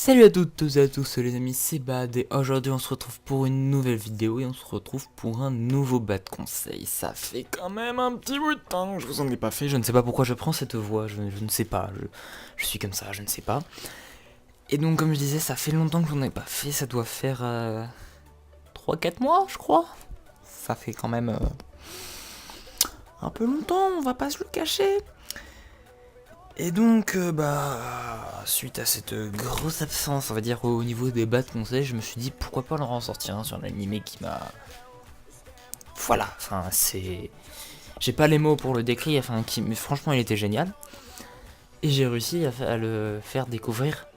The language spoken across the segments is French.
Salut à toutes et à tous les amis, c'est Bad et aujourd'hui on se retrouve pour une nouvelle vidéo et on se retrouve pour un nouveau Bad Conseil. Ça fait quand même un petit bout de temps que je vous en ai pas fait, je ne sais pas pourquoi je prends cette voix, je ne sais pas, je suis comme ça, je ne sais pas. Et donc comme je disais, ça fait longtemps que je n'en ai pas fait, ça doit faire 3-4 mois je crois. Ça fait quand même un peu longtemps, on va pas se le cacher. Et donc, suite à cette grosse absence, on va dire, au niveau des Bad Conseils, je me suis dit pourquoi pas en ressortir un sur un animé qui m'a... Voilà, enfin, c'est... J'ai pas les mots pour le décrire, enfin, mais franchement, il était génial. Et j'ai réussi à le faire découvrir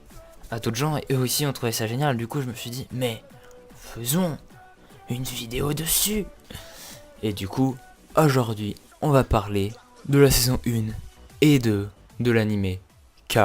à d'autres gens, et eux aussi ont trouvé ça génial. Du coup, je me suis dit, mais faisons une vidéo dessus. Et du coup, aujourd'hui, on va parler de la saison 1 et 2 de l'animé K.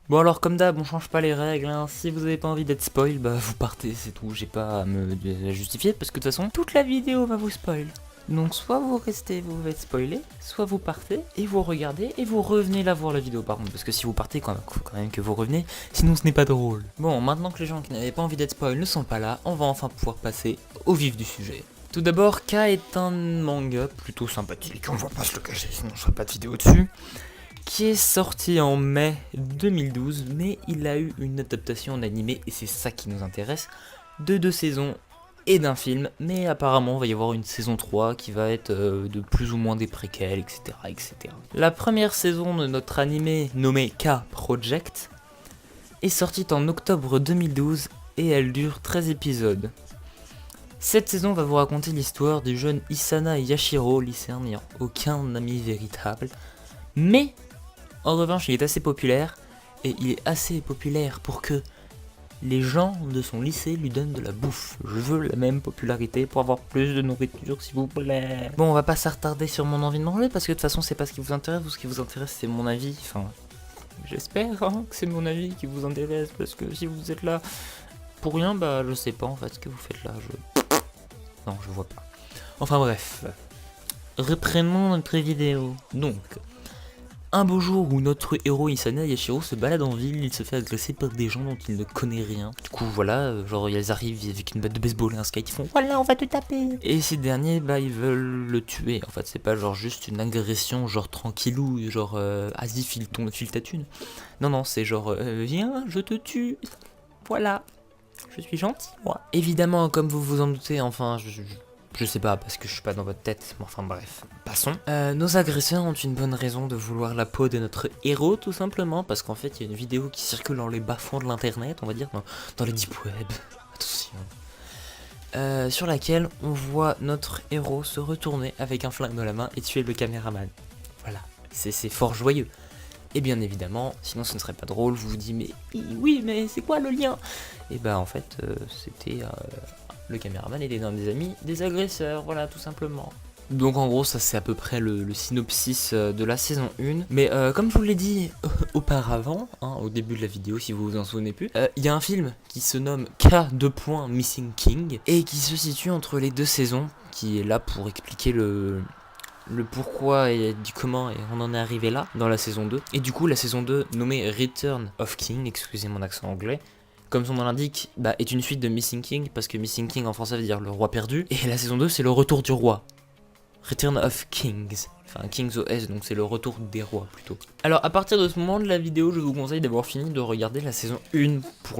Bon alors comme d'hab on change pas les règles, hein. Si vous avez pas envie d'être spoil, bah vous partez, c'est tout, j'ai pas à me justifier parce que de toute façon toute la vidéo va vous spoil. Donc soit vous restez, vous va être spoilé, soit vous partez et vous regardez et vous revenez la voir la vidéo par contre, parce que si vous partez quand même que vous revenez, sinon ce n'est pas drôle. Bon, maintenant que les gens qui n'avaient pas envie d'être spoil ne sont pas là, on va enfin pouvoir passer au vif du sujet. Tout d'abord, K est un manga plutôt sympathique, on va pas se le cacher sinon je ferai pas de vidéo dessus, qui est sorti en mai 2012, mais il a eu une adaptation en animé, et c'est ça qui nous intéresse, de 2 saisons et d'un film, mais apparemment il va y avoir une saison 3 qui va être de plus ou moins des préquels, etc., etc. La première saison de notre animé, nommé K Project, est sortie en octobre 2012, et elle dure 13 épisodes. Cette saison va vous raconter l'histoire du jeune Isana Yashiro, lycéen n'ayant aucun ami véritable, mais en revanche, il est assez populaire, et il est assez populaire pour que les gens de son lycée lui donnent de la bouffe. Je veux la même popularité pour avoir plus de nourriture, s'il vous plaît. Bon, on va pas s'attarder sur mon envie de manger, parce que de toute façon, c'est pas ce qui vous intéresse, ou ce qui vous intéresse, c'est mon avis. Enfin, j'espère hein, que c'est mon avis qui vous intéresse, parce que si vous êtes là pour rien, bah je sais pas en fait ce que vous faites là. Non, je vois pas. Enfin bref, reprenons notre vidéo. Donc... Un beau jour où notre héros Isana Yashiro se balade en ville, il se fait agresser par des gens dont il ne connaît rien. Du coup voilà, genre ils arrivent avec une batte de baseball et un skate, ils font voilà on va te taper. Et ces derniers bah ils veulent le tuer, en fait c'est pas genre juste une agression genre tranquillou, genre vas-y file ta thune. Non non c'est genre viens je te tue, voilà, je suis gentil moi. Évidemment comme vous vous en doutez, enfin je sais pas, parce que je suis pas dans votre tête, mais enfin bref, passons. Nos agresseurs ont une bonne raison de vouloir la peau de notre héros, tout simplement, parce qu'en fait, il y a une vidéo qui circule dans les bas-fonds de l'internet, on va dire, dans les deep web, attention, sur laquelle on voit notre héros se retourner avec un flingue dans la main et tuer le caméraman. Voilà, c'est fort joyeux. Et bien évidemment, sinon ce ne serait pas drôle, vous vous dites, mais oui, mais c'est quoi le lien? Et bah en fait, c'était... le caméraman était un des amis des agresseurs, voilà tout simplement. Donc en gros ça c'est à peu près le synopsis de la saison 1. Mais comme je vous l'ai dit auparavant, hein, au début de la vidéo si vous vous en souvenez plus, il y a un film qui se nomme K2. Missing King et qui se situe entre les 2 saisons, qui est là pour expliquer le pourquoi et du comment et on en est arrivé là dans la saison 2. Et du coup la saison 2 nommée Return of King, excusez mon accent anglais, comme son nom l'indique, bah, est une suite de Missing King, parce que Missing King en français veut dire le roi perdu, et la saison 2 c'est le retour du roi. Return of Kings, enfin Kings OS, donc c'est le retour des rois plutôt. Alors à partir de ce moment de la vidéo, je vous conseille d'avoir fini de regarder la saison 1 pour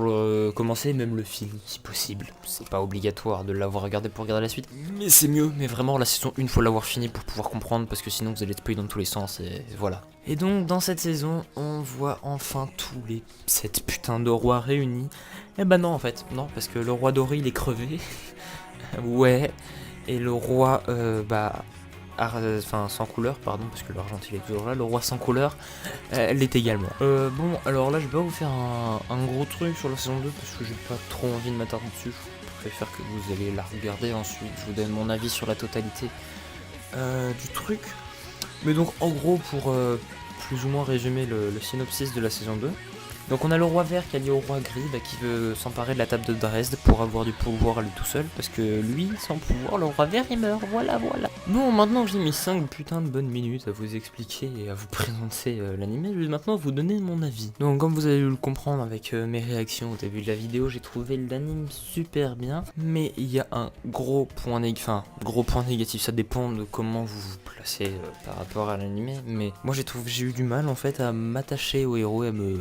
commencer même le film, si possible. C'est pas obligatoire de l'avoir regardé pour regarder la suite, mais c'est mieux, mais vraiment la saison 1 faut l'avoir fini pour pouvoir comprendre, parce que sinon vous allez être spoiler dans tous les sens, et voilà. Et donc dans cette saison, on voit enfin tous les 7 putains de rois réunis. Eh ben non en fait, non, parce que le roi doré il est crevé, ouais, et le roi, enfin sans couleur, pardon, parce que l'argentil est toujours là, le roi sans couleur, elle l'est également. Bon, alors là je vais pas vous faire un gros truc sur la saison 2, parce que j'ai pas trop envie de m'attarder dessus, je préfère que vous allez la regarder ensuite, je vous donne mon avis sur la totalité du truc. Mais donc en gros pour plus ou moins résumer le synopsis de la saison 2. Donc on a le roi vert qui a dit au roi gris qui veut s'emparer de la table de Dresde pour avoir du pouvoir à lui tout seul. Parce que lui, sans pouvoir, le roi vert il meurt, voilà. Bon, maintenant que j'ai mis 5 putains de bonnes minutes à vous expliquer et à vous présenter l'anime, je vais maintenant vous donner mon avis. Donc comme vous avez dû le comprendre avec mes réactions au début de la vidéo, j'ai trouvé l'anime super bien. Mais il y a un gros point négatif, ça dépend de comment vous vous placez par rapport à l'anime. Mais moi j'ai eu du mal en fait à m'attacher au héros et à me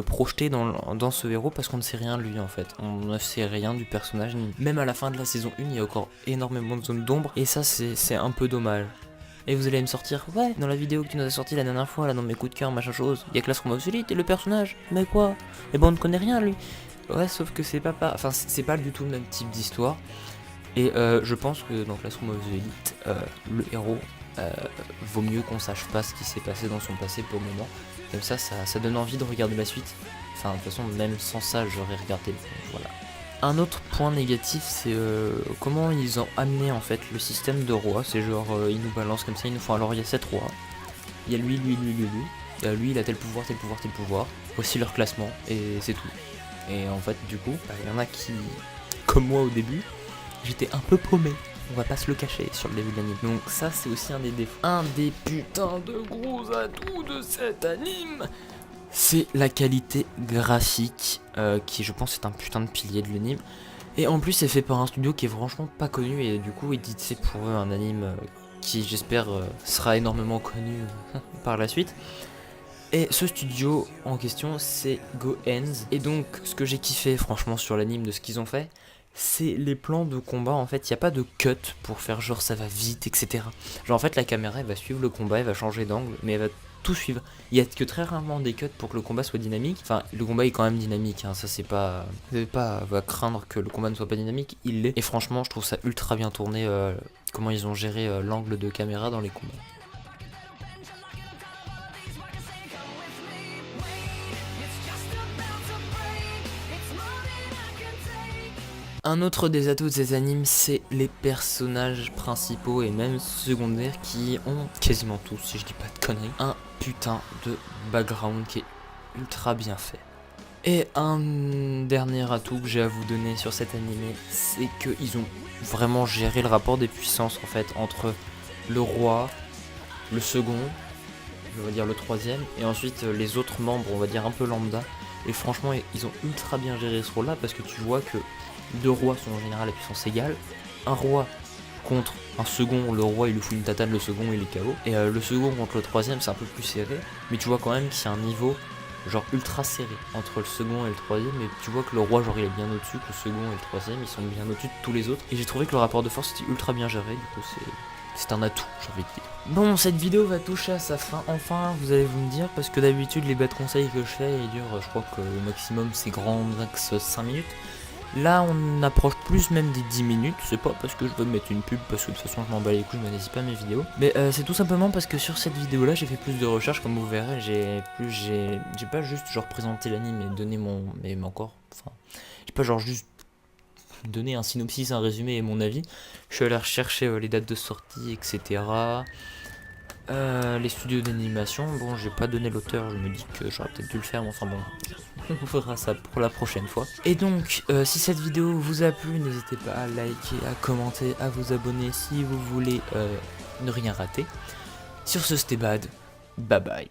projeter dans ce héros parce qu'on ne sait rien de lui en fait. On ne sait rien du personnage, même à la fin de la saison 1 il y a encore énormément de zones d'ombre et ça c'est un peu dommage. Et vous allez me sortir, ouais, dans la vidéo que tu nous as sorti la dernière fois, là dans mes coups de cœur, machin chose, il y a Classroom of the Elite et le personnage, mais quoi? Et bon on ne connaît rien lui. Ouais, sauf que c'est pas du tout le même type d'histoire. Et je pense que dans Classroom of the Elite, le héros vaut mieux qu'on sache pas ce qui s'est passé dans son passé pour le moment. Comme ça donne envie de regarder la suite. Enfin, de toute façon, même sans ça, j'aurais regardé. Voilà. Un autre point négatif, c'est comment ils ont amené en fait le système de rois. C'est genre, ils nous balancent comme ça, ils nous font alors il y a 7 rois. Il y a lui. Lui, il a tel pouvoir. Voici leur classement, et c'est tout. Et en fait, du coup, il y en a qui, comme moi au début, j'étais un peu paumé. On va pas se le cacher sur le début de l'anime. Donc ça c'est aussi un des défauts. Un des putains de gros atouts de cet anime, c'est la qualité graphique qui je pense est un putain de pilier de l'anime. Et en plus c'est fait par un studio qui est franchement pas connu et du coup édité pour eux un anime qui j'espère sera énormément connu par la suite. Et ce studio en question c'est Go-Enz. Et donc ce que j'ai kiffé franchement sur l'anime de ce qu'ils ont fait, c'est les plans de combat. En fait il n'y a pas de cut pour faire genre ça va vite etc. Genre en fait la caméra elle va suivre le combat, elle va changer d'angle mais elle va tout suivre. Il y a que très rarement des cuts pour que le combat soit dynamique. Enfin le combat est quand même dynamique hein. Ça c'est pas, vous n'avez pas à craindre que le combat ne soit pas dynamique, il l'est. Et franchement je trouve ça ultra bien tourné comment ils ont géré l'angle de caméra dans les combats. Un autre des atouts de ces animes, c'est les personnages principaux et même secondaires qui ont quasiment tous, si je dis pas de conneries, un putain de background qui est ultra bien fait. Et un dernier atout que j'ai à vous donner sur cet animé, c'est qu'ils ont vraiment géré le rapport des puissances en fait entre le roi, le second, on va dire le troisième, et ensuite les autres membres, on va dire un peu lambda. Et franchement, ils ont ultra bien géré ce rôle-là parce que tu vois que deux rois sont en général à puissance égale. Un roi contre un second, le roi il lui fout une tatane, le second il est KO. Et le second contre le troisième c'est un peu plus serré. Mais tu vois quand même qu'il y a un niveau genre ultra serré entre le second et le troisième. Et tu vois que le roi genre il est bien au-dessus, que le second et le troisième ils sont bien au-dessus de tous les autres. Et j'ai trouvé que le rapport de force était ultra bien géré, du coup c'est un atout, j'ai envie de dire. Bon, cette vidéo va toucher à sa fin, enfin, vous allez vous me dire, parce que d'habitude, les bêtes conseils que je fais, ils durent, je crois que le maximum, c'est grand max 5 minutes. Là, on approche plus même des 10 minutes, c'est pas parce que je veux mettre une pub, parce que de toute façon, je m'en bats les couilles, je monétise pas mes vidéos. Mais c'est tout simplement parce que sur cette vidéo-là, j'ai fait plus de recherches, comme vous verrez, j'ai pas juste, genre, présenté l'anime et donné mais encore, enfin, j'ai pas genre juste donner un synopsis, un résumé et mon avis. Je suis allé rechercher les dates de sortie, etc. Les studios d'animation, bon j'ai pas donné l'auteur, je me dis que j'aurais peut-être dû le faire, mais enfin bon, on fera ça pour la prochaine fois. Et donc, si cette vidéo vous a plu, n'hésitez pas à liker, à commenter, à vous abonner si vous voulez ne rien rater. Sur ce, c'était Bad, bye bye.